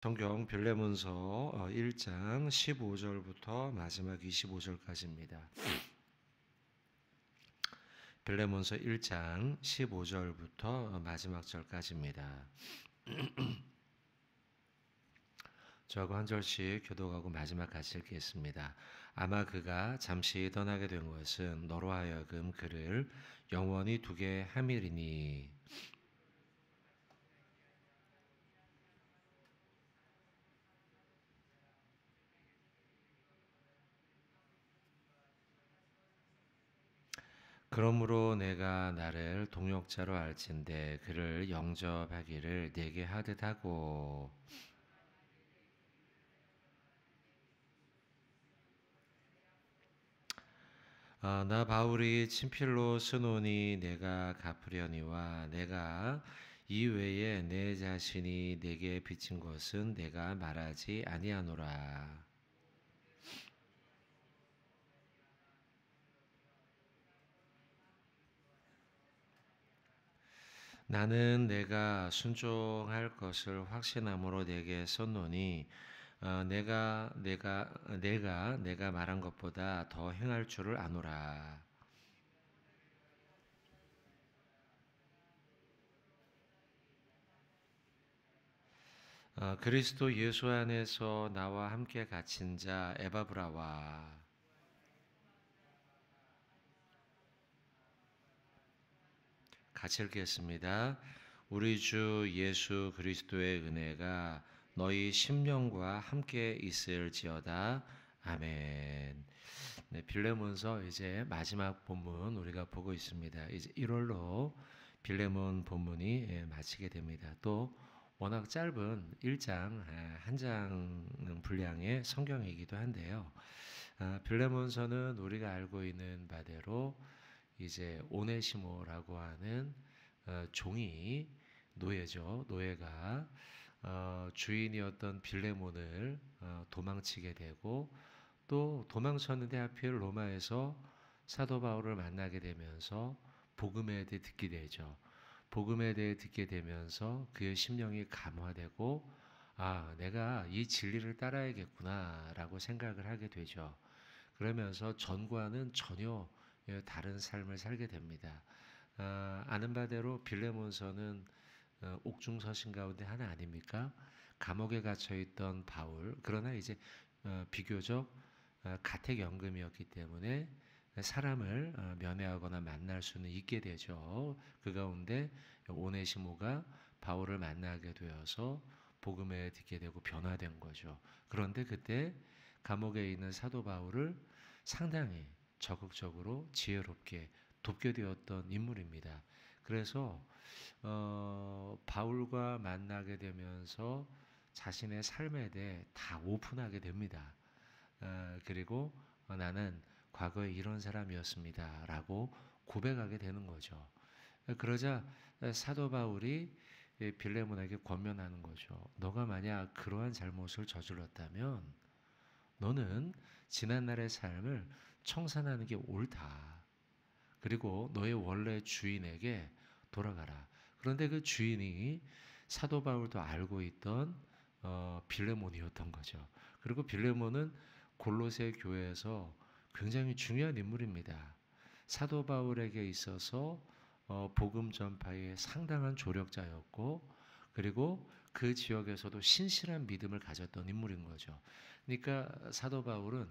성경 빌레몬서 1장 15절부터 마지막 25절까지입니다. 빌레몬서 1장 15절부터 마지막 절까지입니다. 저하고 한 절씩 교독하고 마지막 같이 읽겠습니다. 아마 그가 잠시 떠나게 된 것은 너로 하여금 그를 영원히 두게 함이리니 그러므로 내가 나를 동역자로 알진대 그를 영접하기를 내게 하듯 하고 나 바울이 친필로 쓰노니 내가 갚으려니와 내가 이외에 내 자신이 내게 비친 것은 내가 말하지 아니하노라. 나는 내가 순종할 것을 확신함으로 내게 썼노니 내가 말한 것보다 더 행할 줄을 아노라. 그리스도 예수 안에서 나와 함께 갇힌 자 에바브라와 같이 읽겠습니다. 우리 주 예수 그리스도의 은혜가 너희 심령과 함께 있을지어다. 아멘. 네, 빌레몬서 이제 마지막 본문 우리가 보고 있습니다. 이제 1월로 빌레몬 본문이 마치게 됩니다. 또 워낙 짧은 1장 한 장 분량의 성경이기도 한데요. 빌레몬서는 우리가 알고 있는 바대로 이제 오네시모라고 하는 종이 노예죠. 노예가 주인이었던 빌레몬을 도망치게 되고 또 도망쳤는데 하필 로마에서 사도 바울을 만나게 되면서 복음에 대해 듣게 되죠. 복음에 대해 듣게 되면서 그의 심령이 감화되고 내가 이 진리를 따라야겠구나라고 생각을 하게 되죠. 그러면서 전과는 전혀 다른 삶을 살게 됩니다. 아는 바대로 빌레몬서는 옥중서신 가운데 하나 아닙니까? 감옥에 갇혀 있던 바울. 그러나 이제 비교적 가택연금이었기 때문에 사람을 면회하거나 만날 수는 있게 되죠. 그 가운데 오네시모가 바울을 만나게 되어서 복음에 듣게 되고 변화된 거죠. 그런데 그때 감옥에 있는 사도 바울을 상당히 적극적으로 지혜롭게 돕게 되었던 인물입니다. 그래서 바울과 만나게 되면서 자신의 삶에 대해 다 오픈하게 됩니다. 그리고 나는 과거에 이런 사람이었습니다. 라고 고백하게 되는 거죠. 그러자 사도 바울이 빌레몬에게 권면하는 거죠. 너가 만약 그러한 잘못을 저질렀다면 너는 지난날의 삶을 청산하는 게 옳다. 그리고 너의 원래 주인에게 돌아가라. 그런데 그 주인이 사도 바울도 알고 있던 빌레몬이었던 거죠. 그리고 빌레몬은 골로새 교회에서 굉장히 중요한 인물입니다. 사도 바울에게 있어서 복음 전파의 상당한 조력자였고 그리고 그 지역에서도 신실한 믿음을 가졌던 인물인 거죠. 그러니까 사도 바울은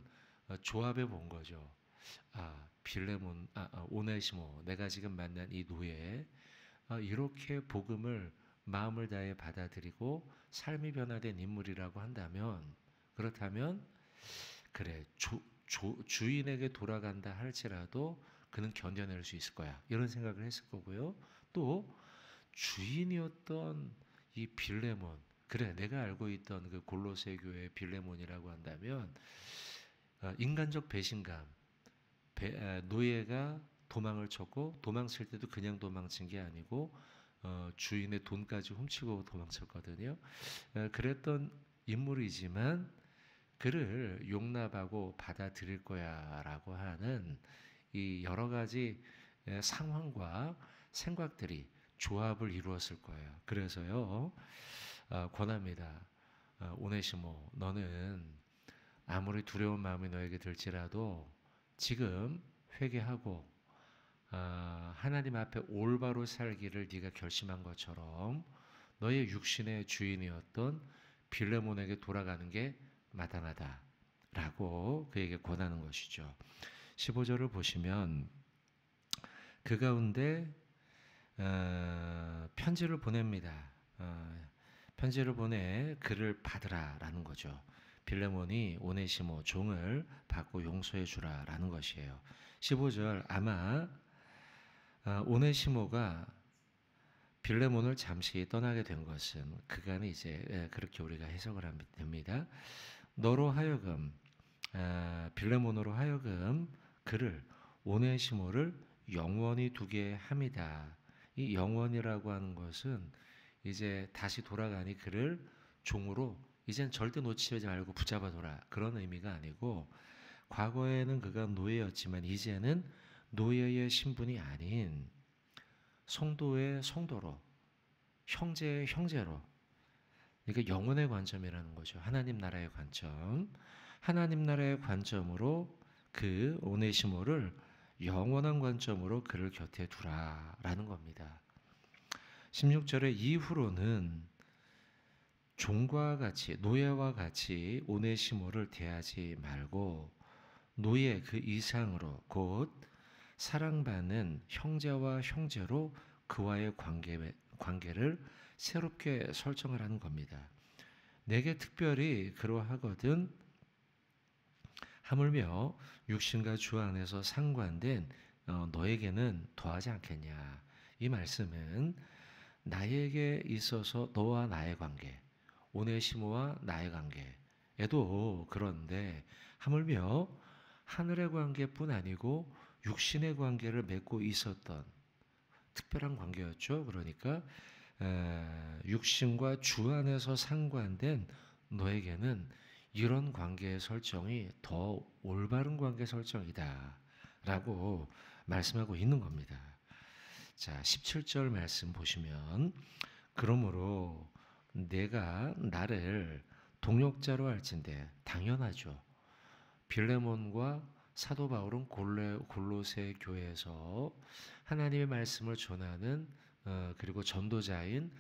조합해 본 거죠. 빌레몬, 오네시모, 내가 지금 만난 이 노예, 이렇게 복음을 마음을 다해 받아들이고 삶이 변화된 인물이라고 한다면, 그렇다면, 그래, 주인에게 돌아간다 할지라도 그는 견뎌낼 수 있을 거야. 이런 생각을 했을 거고요. 또, 주인이었던 이 빌레몬, 그래, 내가 알고 있던 그 골로새 교회 빌레몬이라고 한다면, 인간적 배신감, 노예가 도망을 쳤고 도망칠 때도 그냥 도망친 게 아니고 주인의 돈까지 훔치고 도망쳤거든요. 그랬던 인물이지만 그를 용납하고 받아들일 거야라고 하는 이 여러 가지 상황과 생각들이 조합을 이루었을 거예요. 그래서요 권합니다. 오네시모, 너는 아무리 두려운 마음이 너에게 들지라도 지금 회개하고 하나님 앞에 올바로 살기를 네가 결심한 것처럼 너의 육신의 주인이었던 빌레몬에게 돌아가는 게 마땅하다라고 그에게 권하는 것이죠. 15절을 보시면 그 가운데 편지를 보냅니다. 편지를 보내 그를 받으라라는 거죠. 빌레몬이 오네시모 종을 받고 용서해 주라라는 것이에요. 15절 아마 오네시모가 빌레몬을 잠시 떠나게 된 것은 그간에 이제 그렇게 우리가 해석을 하면 됩니다. 너로 하여금 빌레몬으로 하여금 그를 오네시모를 영원히 두게 함이다. 이 영원이라고 하는 것은 이제 다시 돌아가니 그를 종으로 이젠 절대 놓치지 말고 붙잡아둬라 그런 의미가 아니고 과거에는 그가 노예였지만 이제는 노예의 신분이 아닌 성도의 성도로 형제의 형제로 그러니까 영혼의 관점이라는 거죠. 하나님 나라의 관점. 하나님 나라의 관점으로 그 오네시모를 영원한 관점으로 그를 곁에 두라라는 겁니다. 16절의 이후로는 종과 같이 노예와 같이 오네시모를 대하지 말고 노예 그 이상으로 곧 사랑받는 형제와 형제로 그와의 관계를 새롭게 설정을 하는 겁니다. 내게 특별히 그러하거든 하물며 육신과 주 안에서 상관된 너에게는 더하지 않겠냐. 이 말씀은 나에게 있어서 너와 나의 관계, 오네시모와 나의 관계에도 그런데 하물며 하늘의 관계뿐 아니고 육신의 관계를 맺고 있었던 특별한 관계였죠. 그러니까 육신과 주 안에서 상관된 너에게는 이런 관계의 설정이 더 올바른 관계 설정이다 라고 말씀하고 있는 겁니다. 자, 17절 말씀 보시면 그러므로 내가 나를 동역자로 할진대 당연하죠. 빌레몬과 사도 바울은 골로새 교회에서 하나님의 말씀을 전하는 그리고 전도자인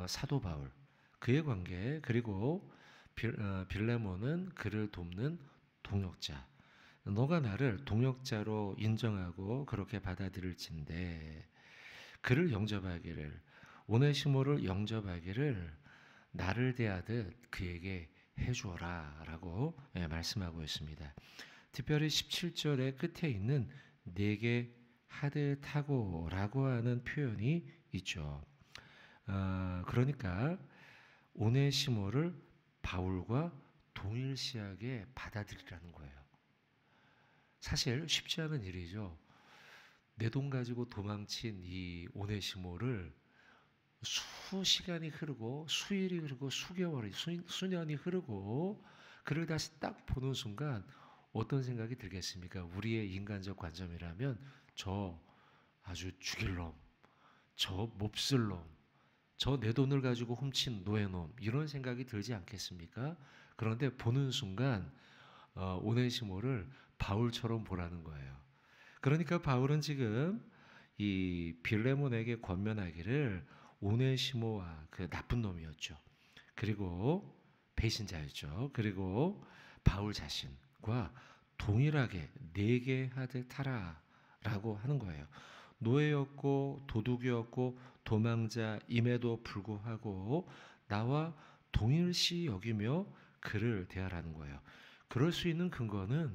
사도 바울 그의 관계 그리고 빌레몬은 그를 돕는 동역자 너가 나를 동역자로 인정하고 그렇게 받아들일진대 그를 영접하기를 오네시모를 영접하기를 나를 대하듯 그에게 해주어라 라고 말씀하고 있습니다. 특별히 17절의 끝에 있는 내게 하듯 하고 라고 하는 표현이 있죠. 그러니까 오네시모를 바울과 동일시하게 받아들이라는 거예요. 사실 쉽지 않은 일이죠. 내 돈 가지고 도망친 이 오네시모를 수시간이 흐르고 수일이 흐르고 수개월이 수년이 흐르고 그를 다시 딱 보는 순간 어떤 생각이 들겠습니까? 우리의 인간적 관점이라면 저 아주 죽일 놈, 저 몹쓸 놈, 저 내 돈을 가지고 훔친 노예놈 이런 생각이 들지 않겠습니까? 그런데 보는 순간 오네시모를 바울처럼 보라는 거예요. 그러니까 바울은 지금 이 빌레몬에게 권면하기를 오네시모와 그 나쁜 놈이었죠. 그리고 배신자였죠. 그리고 바울 자신과 동일하게 내게 하듯 하라라고 하는 거예요. 노예였고 도둑이었고 도망자임에도 불구하고 나와 동일시 여기며 그를 대하라는 거예요. 그럴 수 있는 근거는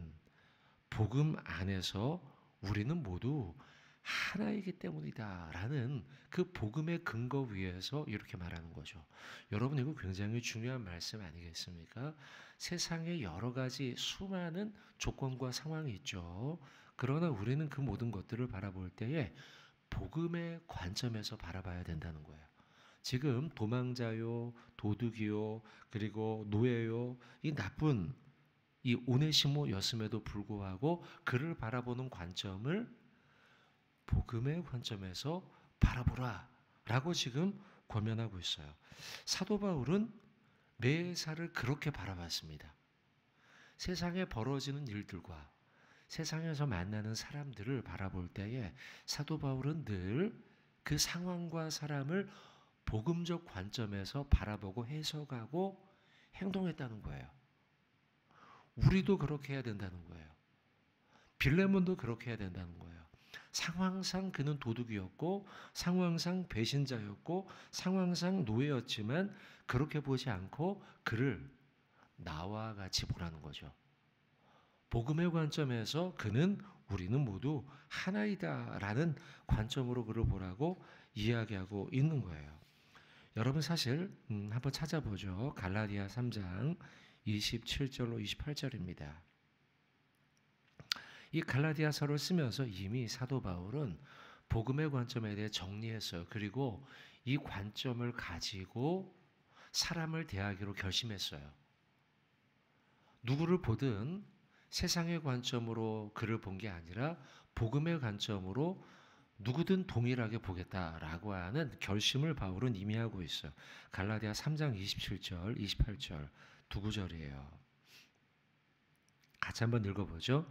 복음 안에서 우리는 모두 하나이기 때문이다라는 그 복음의 근거 위에서 이렇게 말하는 거죠. 여러분 이거 굉장히 중요한 말씀 아니겠습니까? 세상에 여러 가지 수많은 조건과 상황이 있죠. 그러나 우리는 그 모든 것들을 바라볼 때에 복음의 관점에서 바라봐야 된다는 거예요. 지금 도망자요, 도둑이요, 그리고 노예요, 이 나쁜 이 오네시모였음에도 불구하고 그를 바라보는 관점을 복음의 관점에서 바라보라 라고 지금 권면하고 있어요. 사도 바울은 매사를 그렇게 바라봤습니다. 세상에 벌어지는 일들과 세상에서 만나는 사람들을 바라볼 때에 사도 바울은 늘 그 상황과 사람을 복음적 관점에서 바라보고 해석하고 행동했다는 거예요. 우리도 그렇게 해야 된다는 거예요. 빌레몬도 그렇게 해야 된다는 거예요. 상황상 그는 도둑이었고 상황상 배신자였고 상황상 노예였지만 그렇게 보지 않고 그를 나와 같이 보라는 거죠. 복음의 관점에서 그는 우리는 모두 하나이다라는 관점으로 그를 보라고 이야기하고 있는 거예요. 여러분 사실 한번 찾아보죠. 갈라디아 3장 27절로 28절입니다. 이 갈라디아서를 쓰면서 이미 사도 바울은 복음의 관점에 대해 정리했어요. 그리고 이 관점을 가지고 사람을 대하기로 결심했어요. 누구를 보든 세상의 관점으로 그를 본 게 아니라 복음의 관점으로 누구든 동일하게 보겠다라고 하는 결심을 바울은 이미 하고 있어요. 갈라디아 3장 27절, 28절 두 구절이에요. 같이 한번 읽어보죠.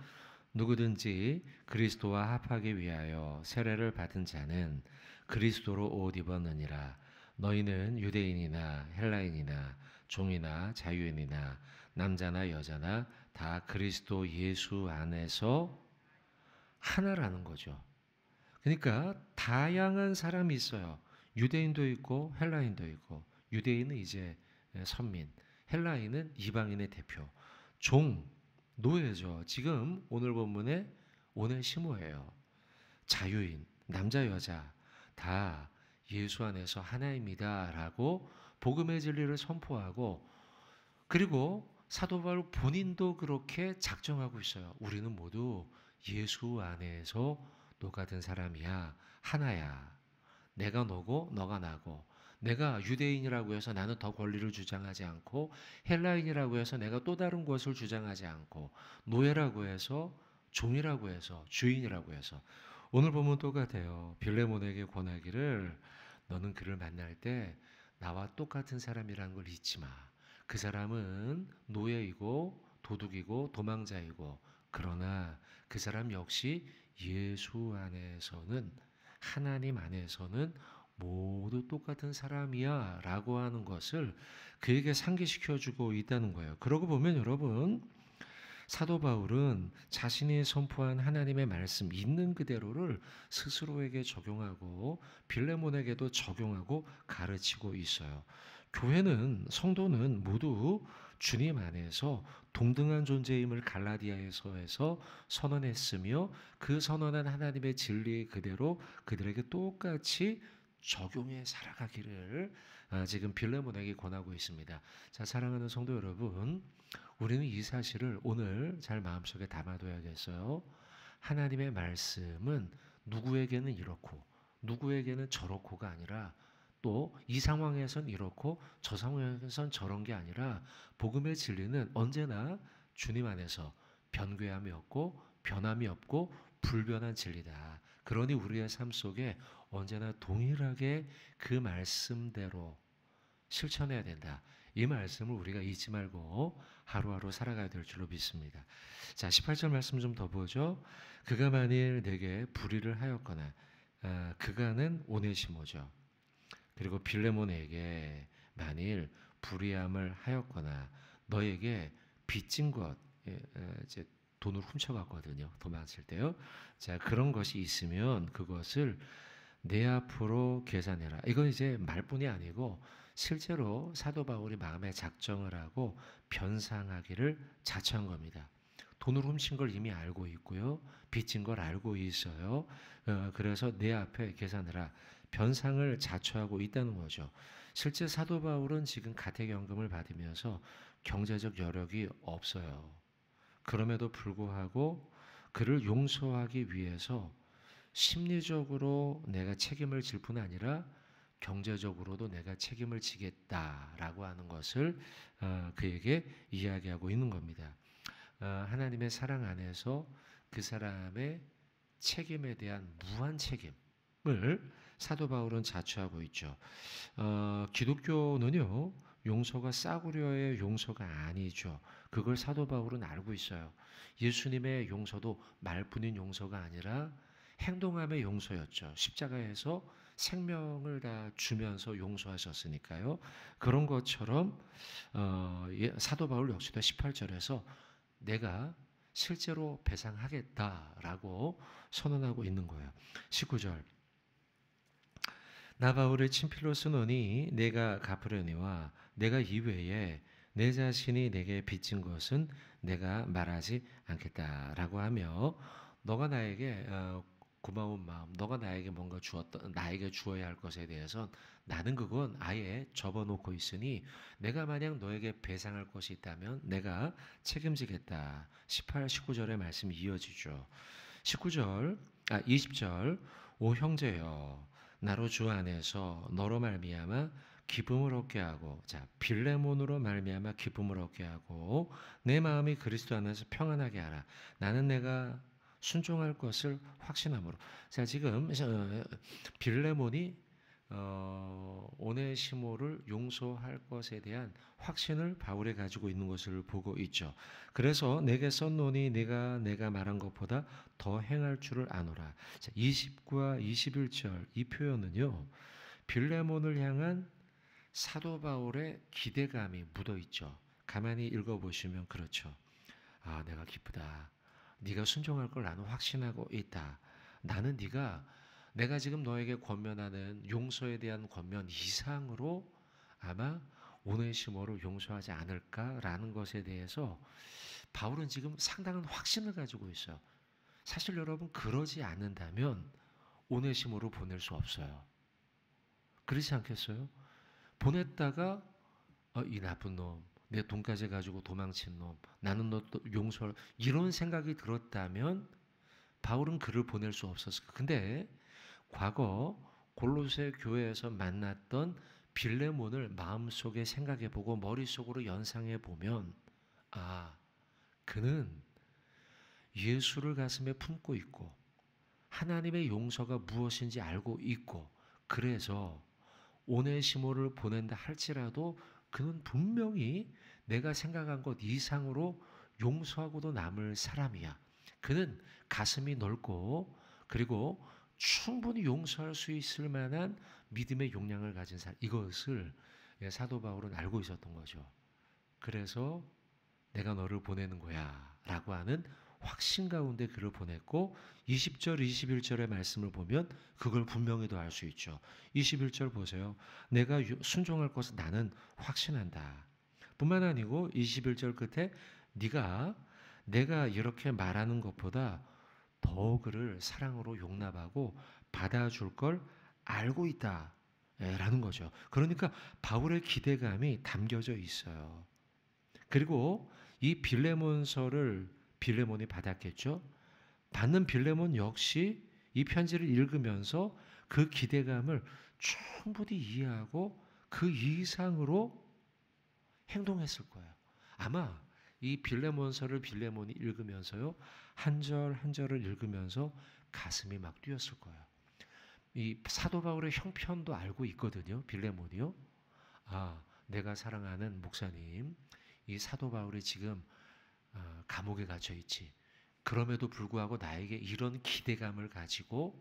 누구든지 그리스도와 합하기 위하여 세례를 받은 자는 그리스도로 옷 입었느니라. 너희는 유대인이나 헬라인이나 종이나 자유인이나 남자나 여자나 다 그리스도 예수 안에서 하나라는 거죠. 그러니까 다양한 사람이 있어요. 유대인도 있고 헬라인도 있고, 유대인은 이제 선민, 헬라인은 이방인의 대표, 종, 노예죠. 지금 오늘 본문에 오네시모예요. 자유인, 남자 여자 다 예수 안에서 하나입니다라고 복음의 진리를 선포하고, 그리고 사도 바울 본인도 그렇게 작정하고 있어요. 우리는 모두 예수 안에서 녹아든 사람이야. 하나야. 내가 너고 너가 나고, 내가 유대인이라고 해서 나는 더 권리를 주장하지 않고, 헬라인이라고 해서 내가 또 다른 것을 주장하지 않고, 노예라고 해서, 종이라고 해서, 주인이라고 해서. 오늘 보면 똑같아요. 빌레몬에게 권하기를 너는 그를 만날 때 나와 똑같은 사람이라는 걸 잊지 마. 그 사람은 노예이고 도둑이고 도망자이고, 그러나 그 사람 역시 예수 안에서는, 하나님 안에서는 모두 똑같은 사람이야 라고 하는 것을 그에게 상기시켜주고 있다는 거예요. 그러고 보면 여러분, 사도 바울은 자신이 선포한 하나님의 말씀 있는 그대로를 스스로에게 적용하고 빌레몬에게도 적용하고 가르치고 있어요. 교회는, 성도는 모두 주님 안에서 동등한 존재임을 갈라디아에서 선언했으며, 그 선언한 하나님의 진리 그대로 그들에게 똑같이 적용해 살아가기를 지금 빌레몬에게 권하고 있습니다. 자, 사랑하는 성도 여러분, 우리는 이 사실을 오늘 잘 마음속에 담아둬야겠어요. 하나님의 말씀은 누구에게는 이렇고 누구에게는 저렇고가 아니라, 또 이 상황에선 이렇고 저 상황에선 저런 게 아니라, 복음의 진리는 언제나 주님 안에서 변괴함이 없고 변함이 없고 불변한 진리다. 그러니 우리의 삶 속에 언제나 동일하게 그 말씀대로 실천해야 된다. 이 말씀을 우리가 잊지 말고 하루하루 살아가야 될 줄로 믿습니다. 자, 18절 말씀 좀 더 보죠. 그가 만일 내게 불의를 하였거나, 그가는 오네시모죠. 그리고 빌레몬에게 만일 불의함을 하였거나 너에게 빚진 것, 이제 돈을 훔쳐갔거든요. 도망칠 때요. 자, 그런 것이 있으면 그것을 내 앞으로 계산해라. 이건 이제 말뿐이 아니고 실제로 사도 바울이 마음에 작정을 하고 변상하기를 자처한 겁니다. 돈을 훔친 걸 이미 알고 있고요. 빚진 걸 알고 있어요. 그래서 내 앞에 계산해라. 변상을 자처하고 있다는 거죠. 실제 사도 바울은 지금 가택연금을 받으면서 경제적 여력이 없어요. 그럼에도 불구하고 그를 용서하기 위해서 심리적으로 내가 책임을 질 뿐 아니라 경제적으로도 내가 책임을 지겠다라고 하는 것을 그에게 이야기하고 있는 겁니다. 하나님의 사랑 안에서 그 사람의 책임에 대한 무한 책임을 사도 바울은 자처하고 있죠. 기독교는요, 용서가 싸구려의 용서가 아니죠. 그걸 사도 바울은 알고 있어요. 예수님의 용서도 말뿐인 용서가 아니라 행동함의 용서였죠. 십자가에서 생명을 다 주면서 용서하셨으니까요. 그런 것처럼 사도 바울 역시도 18절에서 내가 실제로 배상하겠다라고 선언하고 있는 거예요. 19절 나 바울의 친필로 쓰노니 내가 갚으려니와 내가 이외에 내 자신이 내게 빚진 것은 내가 말하지 않겠다라고 하며 너가 나에게 고마운 마음, 너가 나에게 뭔가 주었던 나에게 주어야 할 것에 대해서 나는 그건 아예 접어놓고 있으니 내가 만약 너에게 배상할 것이 있다면 내가 책임지겠다. 18, 19절의 말씀이 이어지죠. 20절 오 형제여 나로 주 안에서 너로 말미암아 기쁨을 얻게 하고 자 빌레몬으로 말미암아 기쁨을 얻게 하고 내 마음이 그리스도 안에서 평안하게 하라. 나는 내가 순종할 것을 확신함으로. 자 지금 빌레몬이 오네시모를 용서할 것에 대한 확신을 바울이 가지고 있는 것을 보고 있죠. 그래서 내게 썼노니 내가 말한 것보다 더 행할 줄을 아노라. 자, 20과 21절 이 표현은요. 빌레몬을 향한 사도 바울의 기대감이 묻어 있죠. 가만히 읽어보시면 그렇죠. 아, 내가 기쁘다. 네가 순종할 걸 나는 확신하고 있다. 나는 내가 지금 너에게 권면하는 용서에 대한 권면 이상으로 아마 오네시모를 용서하지 않을까라는 것에 대해서 바울은 지금 상당한 확신을 가지고 있어요. 사실 여러분 그러지 않는다면 오네시모를 보낼 수 없어요. 그렇지 않겠어요? 보냈다가 이 나쁜 놈, 내 돈까지 가지고 도망친 놈, 나는 너 용서할 이런 생각이 들었다면 바울은 그를 보낼 수 없었을 거예요. 근데 과거 골로새 교회에서 만났던 빌레몬을 마음속에 생각해보고 머릿속으로 연상해보면 그는 예수를 가슴에 품고 있고 하나님의 용서가 무엇인지 알고 있고 그래서 오네시모를 보낸다 할지라도 그는 분명히 내가 생각한 것 이상으로 용서하고도 남을 사람이야. 그는 가슴이 넓고 그리고 충분히 용서할 수 있을 만한 믿음의 용량을 가진 사람. 이것을 사도 바울은 알고 있었던 거죠. 그래서 내가 너를 보내는 거야 라고 하는 확신 가운데 그를 보냈고 20절 21절의 말씀을 보면 그걸 분명히도 알 수 있죠. 21절 보세요. 내가 순종할 것을 나는 확신한다. 뿐만 아니고 21절 끝에 내가 이렇게 말하는 것보다 더 그를 사랑으로 용납하고 받아줄 걸 알고 있다 라는 거죠. 그러니까 바울의 기대감이 담겨져 있어요. 그리고 이 빌레몬서를 빌레몬이 받았겠죠. 받는 빌레몬 역시 이 편지를 읽으면서 그 기대감을 충분히 이해하고 그 이상으로 행동했을 거예요. 아마 이 빌레몬서를 빌레몬이 읽으면서요. 한 절 한 절을 읽으면서 가슴이 막 뛰었을 거예요. 이 사도 바울의 형편도 알고 있거든요. 빌레몬이요. 내가 사랑하는 목사님, 이 사도 바울이 지금 감옥에 갇혀 있지. 그럼에도 불구하고 나에게 이런 기대감을 가지고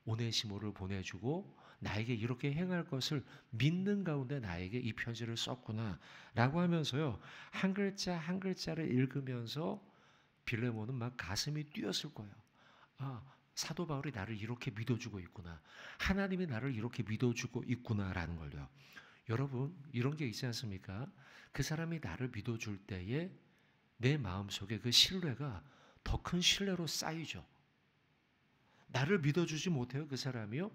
오네시모를 보내주고 나에게 이렇게 행할 것을 믿는 가운데 나에게 이 편지를 썼구나 라고 하면서요. 한 글자 한 글자를 읽으면서 빌레몬은 막 가슴이 뛰었을 거예요. 사도 바울이 나를 이렇게 믿어주고 있구나. 하나님이 나를 이렇게 믿어주고 있구나라는 걸요. 여러분 이런 게 있지 않습니까? 그 사람이 나를 믿어줄 때에 내 마음속에 그 신뢰가 더 큰 신뢰로 쌓이죠. 나를 믿어주지 못해요 그 사람이요?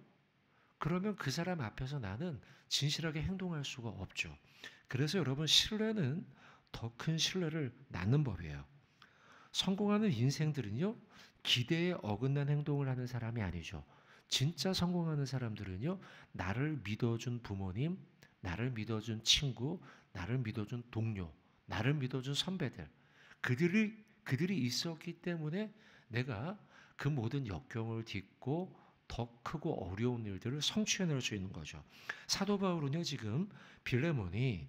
그러면 그 사람 앞에서 나는 진실하게 행동할 수가 없죠. 그래서 여러분 신뢰는 더 큰 신뢰를 낳는 법이에요. 성공하는 인생들은요 기대에 어긋난 행동을 하는 사람이 아니죠. 진짜 성공하는 사람들은요 나를 믿어준 부모님, 나를 믿어준 친구, 나를 믿어준 동료, 나를 믿어준 선배들 그들이 있었기 때문에 내가 그 모든 역경을 딛고 더 크고 어려운 일들을 성취해낼 수 있는 거죠. 사도 바울은요 지금 빌레몬이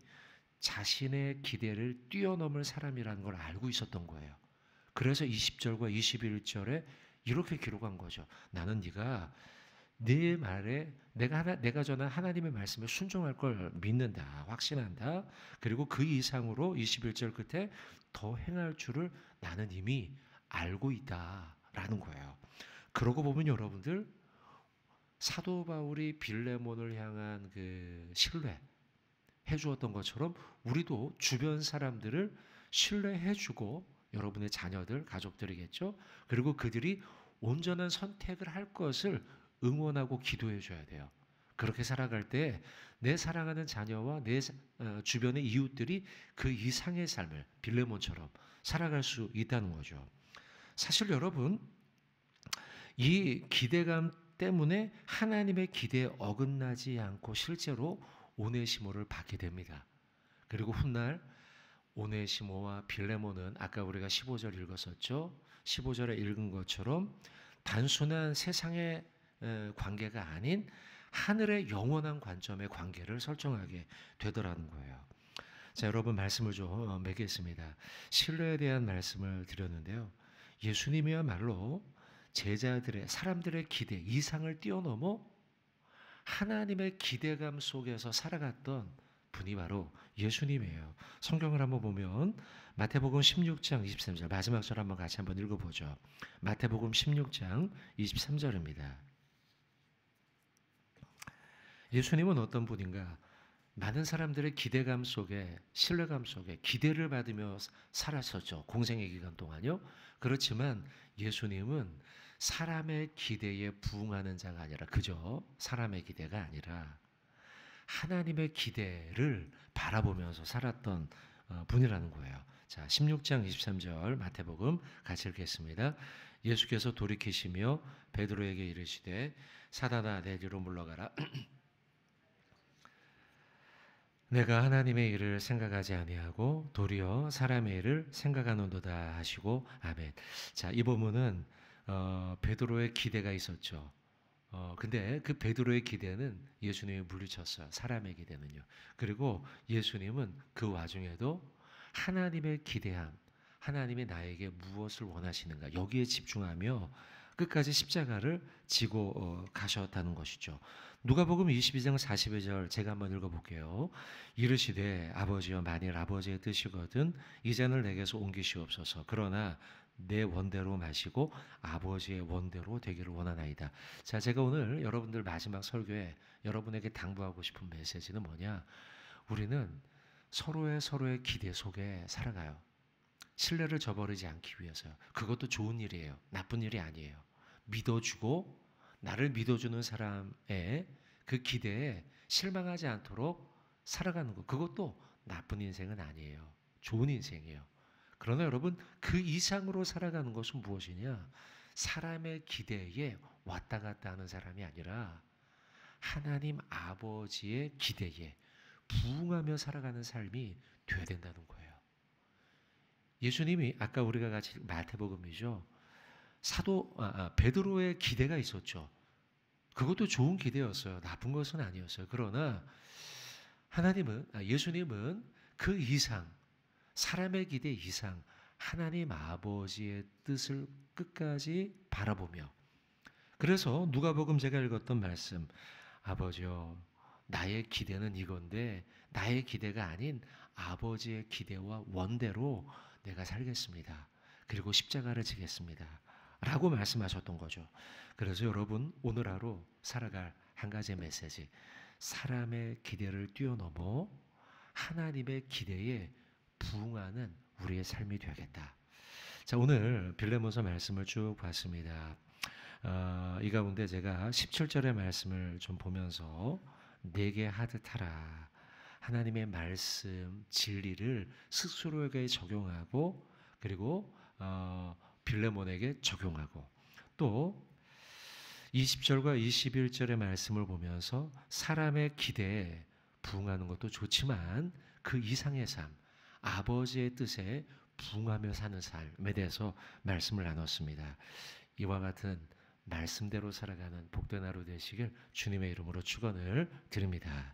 자신의 기대를 뛰어넘을 사람이라는 걸 알고 있었던 거예요. 그래서 20절과 21절에 이렇게 기록한 거죠. 나는 네가 네 말에 내가 전한 하나님의 말씀에 순종할 걸 믿는다, 확신한다. 그리고 그 이상으로 21절 끝에 더 행할 줄을 나는 이미 알고 있다라는 거예요. 그러고 보면 여러분들 사도 바울이 빌레몬을 향한 그 신뢰 해주었던 것처럼 우리도 주변 사람들을 신뢰해주고 여러분의 자녀들, 가족들이겠죠. 그리고 그들이 온전한 선택을 할 것을 응원하고 기도해 줘야 돼요. 그렇게 살아갈 때 내 사랑하는 자녀와 내 주변의 이웃들이 그 이상의 삶을 빌레몬처럼 살아갈 수 있다는 거죠. 사실 여러분 이 기대감 때문에 하나님의 기대에 어긋나지 않고 실제로 오네시모를 받게 됩니다. 그리고 훗날 오네시모와 빌레몬은 아까 우리가 15절 읽었었죠. 15절에 읽은 것처럼 단순한 세상의 관계가 아닌 하늘의 영원한 관점의 관계를 설정하게 되더라는 거예요. 자, 여러분 말씀을 좀 맺겠습니다. 신뢰에 대한 말씀을 드렸는데요. 예수님이야말로 제자들의 사람들의 기대 이상을 뛰어넘어 하나님의 기대감 속에서 살아갔던 분이 바로 예수님이에요. 성경을 한번 보면 마태복음 16장 23절 마지막 절 한번 같이 한번 읽어보죠. 마태복음 16장 23절입니다. 예수님은 어떤 분인가? 많은 사람들의 기대감 속에 신뢰감 속에 기대를 받으며 살았었죠. 공생의 기간 동안요. 그렇지만 예수님은 사람의 기대에 부응하는 자가 아니라 그저 사람의 기대가 아니라 하나님의 기대를 바라보면서 살았던 분이라는 거예요. 자, 16장 23절 마태복음 같이 읽겠습니다. 예수께서 돌이키시며 베드로에게 이르시되 사단아 내 뒤로 물러가라. 내가 하나님의 일을 생각하지 아니하고 도리어 사람의 일을 생각하는도다 하시고 아멘. 자, 이 본문은 베드로의 기대가 있었죠. 근데 그 베드로의 기대는 예수님이 물리쳤어요. 사람의 기대는요. 그리고 예수님은 그 와중에도 하나님의 기대함, 하나님이 나에게 무엇을 원하시는가 여기에 집중하며 끝까지 십자가를 지고 가셨다는 것이죠. 누가복음 22장 42절 제가 한번 읽어볼게요. 이르시되 아버지여 만일 아버지의 뜻이거든 이 잔을 내게서 옮기시옵소서. 그러나 내 원대로 마시고 아버지의 원대로 되기를 원하나이다. 자, 제가 오늘 여러분들 마지막 설교에 여러분에게 당부하고 싶은 메시지는 뭐냐? 우리는 서로의 기대 속에 살아가요. 신뢰를 저버리지 않기 위해서요. 그것도 좋은 일이에요. 나쁜 일이 아니에요. 믿어주고 나를 믿어주는 사람의 그 기대에 실망하지 않도록 살아가는 것. 그것도 나쁜 인생은 아니에요. 좋은 인생이에요. 그러나 여러분 그 이상으로 살아가는 것은 무엇이냐? 사람의 기대에 왔다 갔다 하는 사람이 아니라 하나님 아버지의 기대에 부응하며 살아가는 삶이 되어야 된다는 거예요. 예수님이 아까 우리가 같이 마태복음이죠. 베드로의 기대가 있었죠. 그것도 좋은 기대였어요. 나쁜 것은 아니었어요. 그러나 예수님은 그 이상 사람의 기대 이상 하나님 아버지의 뜻을 끝까지 바라보며 그래서 누가복음 제가 읽었던 말씀 아버지여 나의 기대는 이건데 나의 기대가 아닌 아버지의 기대와 원대로 내가 살겠습니다. 그리고 십자가를 지겠습니다. 라고 말씀하셨던 거죠. 그래서 여러분 오늘 하루 살아갈 한 가지의 메시지 사람의 기대를 뛰어넘어 하나님의 기대에 부응하는 우리의 삶이 되겠다. 자, 오늘 빌레몬서 말씀을 쭉 봤습니다. 이 가운데 제가 17절의 말씀을 좀 보면서 내게 하듯 하라. 하나님의 말씀, 진리를 스스로에게 적용하고 그리고 빌레몬에게 적용하고 또 20절과 21절의 말씀을 보면서 사람의 기대에 부응하는 것도 좋지만 그 이상의 삶, 아버지의 뜻에 부응하며 사는 삶에 대해서 말씀을 나눴습니다. 이와 같은 말씀대로 살아가는 복된 하루 되시길 주님의 이름으로 축원을 드립니다.